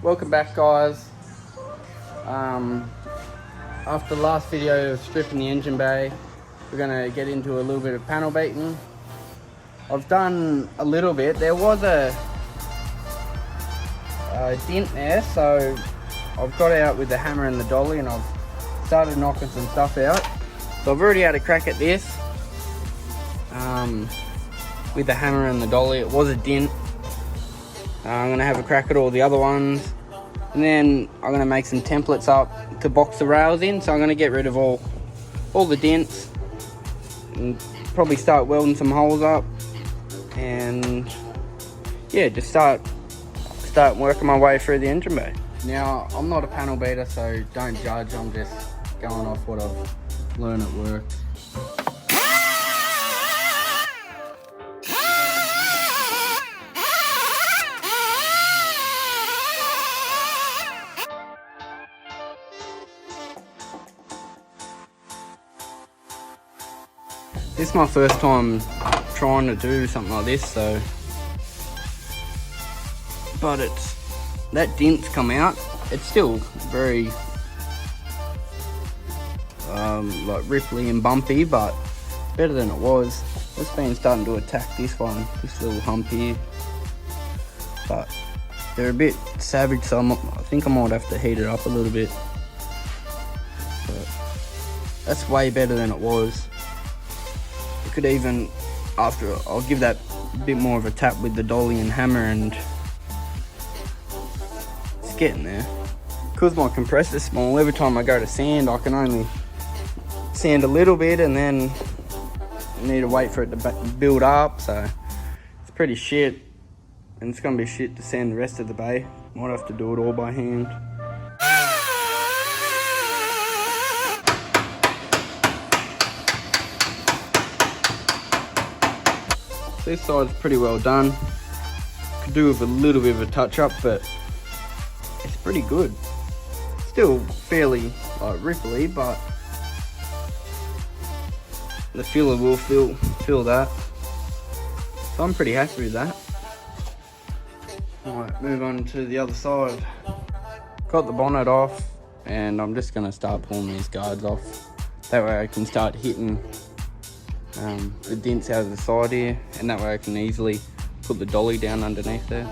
Welcome back, guys. After the last video of stripping the engine bay, we're going to get into a little bit of panel beating. I've done a little bit. There was a dent there, so I've got out with the hammer and the dolly and I've started knocking some stuff out. So I've already had a crack at this with the hammer and the dolly. It was a dent. I'm going to have a crack at all the other ones, and then I'm going to make some templates up to box the rails in. So I'm going to get rid of all the dents and probably start welding some holes up, and yeah, just start working my way through the engine bay. Now, I'm not a panel beater, so don't judge. I'm just going off what I've learned at work. This is my first time trying to do something like this, so, but that dent's come out. It's still very like ripply and bumpy, but better than it was. It's been starting to attack this one, this little hump here, but they're a bit savage, so I think I might have to heat it up a little bit. But that's way better than it was. Could even, after, I'll give that a bit more of a tap with the dolly and hammer, and it's getting there. Because my compressor's small, every time I go to sand, I can only sand a little bit, and then I need to wait for it to build up, so it's pretty shit, and it's going to be shit to sand the rest of the bay. Might have to do it all by hand. This side's pretty well done. Could do with a little bit of a touch up, but it's pretty good. Still fairly ripply, but the filler will feel that. So I'm pretty happy with that. Alright, move on to the other side. Got the bonnet off, and I'm just gonna start pulling these guards off. That way I can start hitting the dents out of the side here, and that way I can easily put the dolly down underneath there.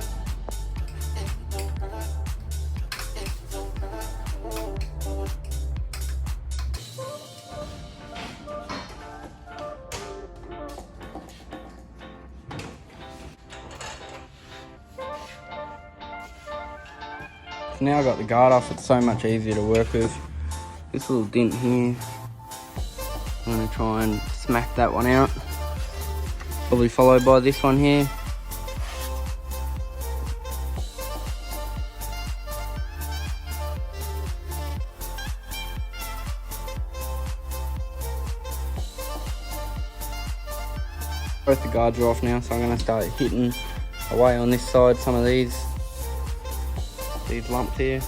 So now I got the guard off, it's so much easier to work with. This little dent here, I'm going to try and smack that one out. Probably followed by this one here. Both the guards are off now, so I'm going to start hitting away on this side, some of these lumps here.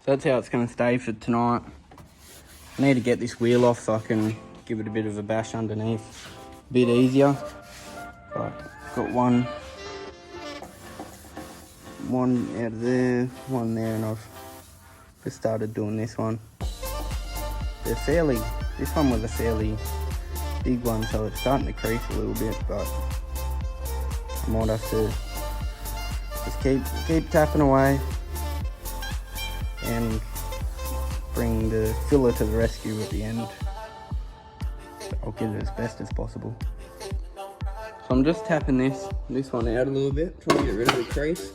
So that's how it's going to stay for tonight. I need to get this wheel off so I can give it a bit of a bash underneath. A bit easier. But got one out of there, one there, and I've just started doing this one. This one was a fairly big one, so it's starting to crease a little bit, but I might have to just keep tapping away and bring the filler to the rescue at the end. I'll get it as best as possible. So I'm just tapping this one out a little bit, trying to get rid of the crease.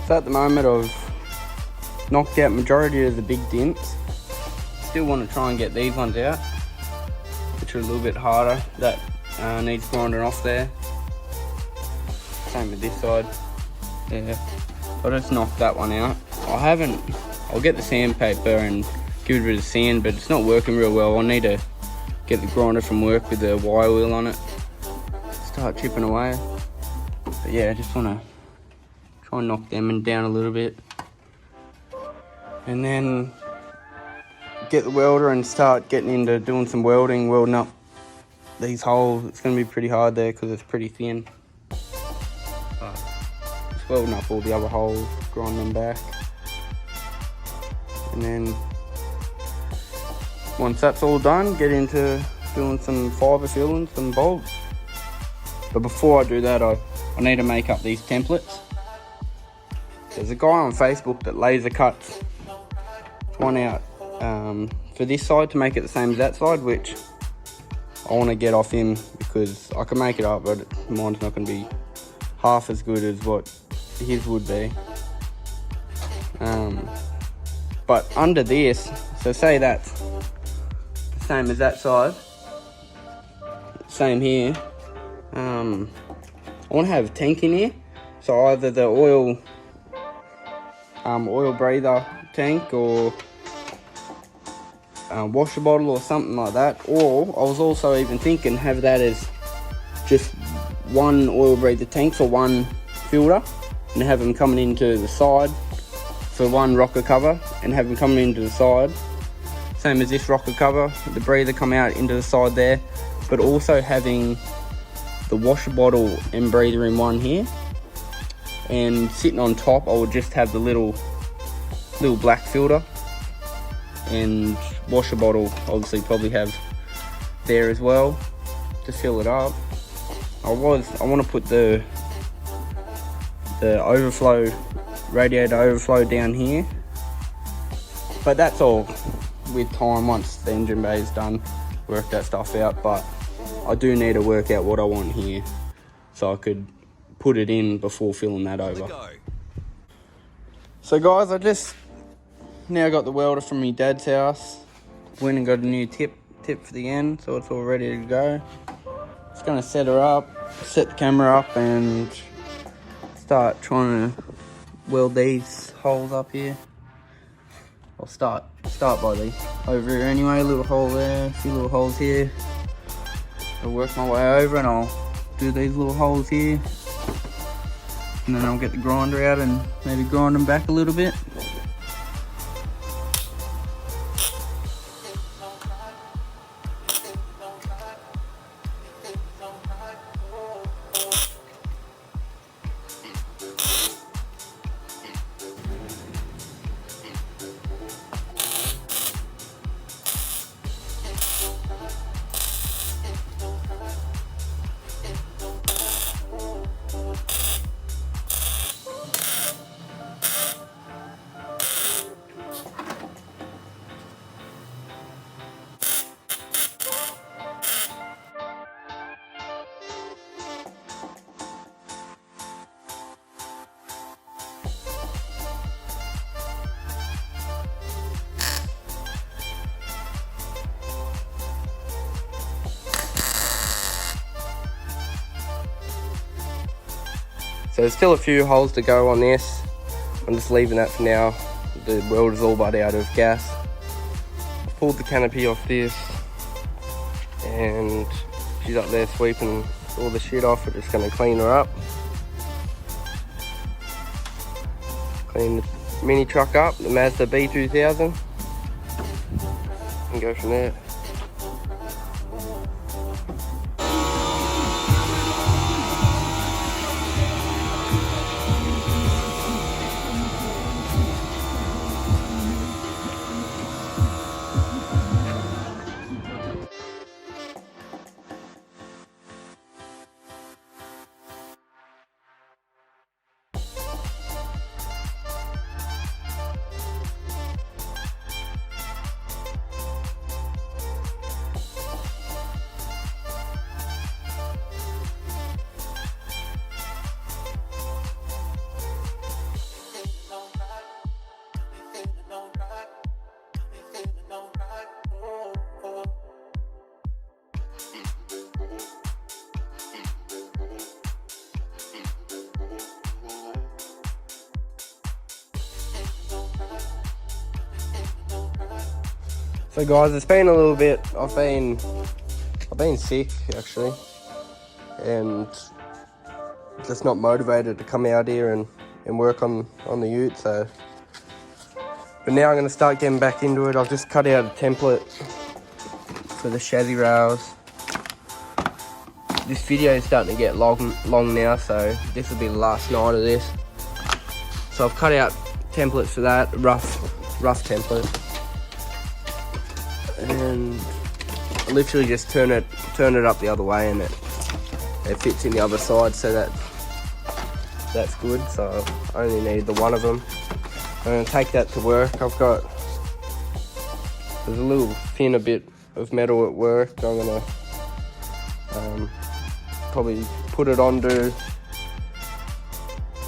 So at the moment I've knocked out majority of the big dents. Still want to try and get these ones out, which are a little bit harder. That needs grinding off there. Same with this side. Yeah, I just knocked that one out. I'll get the sandpaper and give it a bit of sand, but it's not working real well. I need to get the grinder from work with the wire wheel on it. Start chipping away. But yeah, I just want to try and knock them down a little bit. And then get the welder and start getting into doing some welding up these holes. It's going to be pretty hard there because it's pretty thin. But just welding up all the other holes, grind them back. And then once that's all done, get into doing some fibre filling, some bolts. But before I do that, I need to make up these templates. There's a guy on Facebook that laser cuts one out for this side to make it the same as that side, which I want to get off him because I can make it up, but mine's not going to be half as good as what his would be. But under this, so say that's the same as that side, same here. I want to have a tank in here, so either the oil breather tank or washer bottle or something like that. Or I was also even thinking have that as just one oil breather tank for one filter, and have them coming into the side for one rocker cover, and have them coming into the side, same as this rocker cover, the breather come out into the side there, but also having the washer bottle and breather in one here, and sitting on top I would just have the little black filter, and washer bottle obviously probably have there as well to fill it up. I want to put the overflow, radiator overflow down here, but that's all with time once the engine bay is done, work that stuff out. But I do need to work out what I want here so I could put it in before filling that over. So guys, I just now got the welder from my dad's house. Went and got a new tip for the end, so it's all ready to go. Just gonna set her up, set the camera up, and start trying to weld these holes up here. I'll start by the over here anyway. A little hole there, a few little holes here. I'll work my way over and I'll do these little holes here, and then I'll get the grinder out and maybe grind them back a little bit. So there's still a few holes to go on this. I'm just leaving that for now. The welder's all but out of gas. I've pulled the canopy off this, and she's up there sweeping all the shit off. We're just going to clean her up. Clean the mini truck up, the Mazda B2000, and go from there. So guys, it's been a little bit, I've been sick actually, and just not motivated to come out here and work on the ute. So, but now I'm going to start getting back into it. I've just cut out a template for the chassis rails. This video is starting to get long now, so this will be the last night of this. So I've cut out templates for that, rough template, and I literally just turn it up the other way, and it fits in the other side, so that's good. So I only need the one of them. I'm going to take that to work. There's a little thinner bit of metal at work. I'm going to probably put it onto,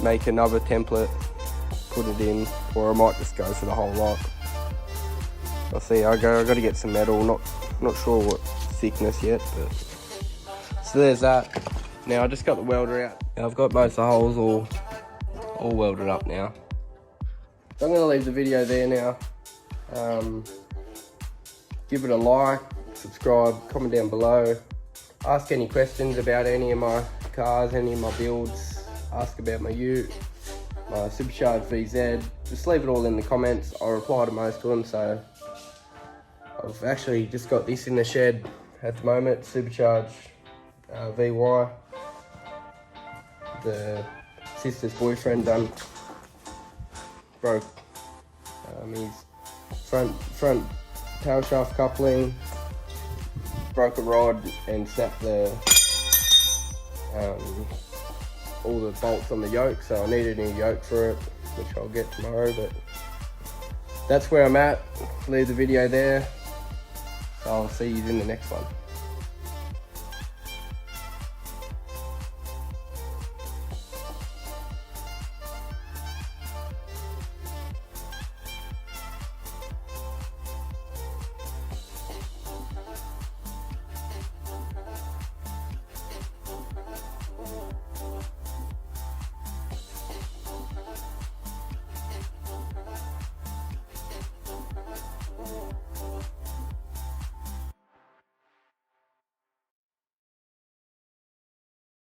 make another template, put it in, or I might just go for the whole lot. I'll see. I got to get some metal. Not sure what thickness yet, but so there's that. Now I just got the welder out. Now I've got most of the holes all welded up now. So I'm going to leave the video there now. Give it a like, subscribe, comment down below. Ask any questions about any of my cars, any of my builds. Ask about my ute, my supercharged VZ. Just leave it all in the comments. I'll reply to most of them. So I've actually just got this in the shed at the moment, supercharged VY. The sister's boyfriend broke his front tail shaft coupling, broke a rod and snapped all the bolts on the yoke, so I needed a new yoke for it, which I'll get tomorrow. But that's where I'm at. Leave the video there. I'll see you in the next one.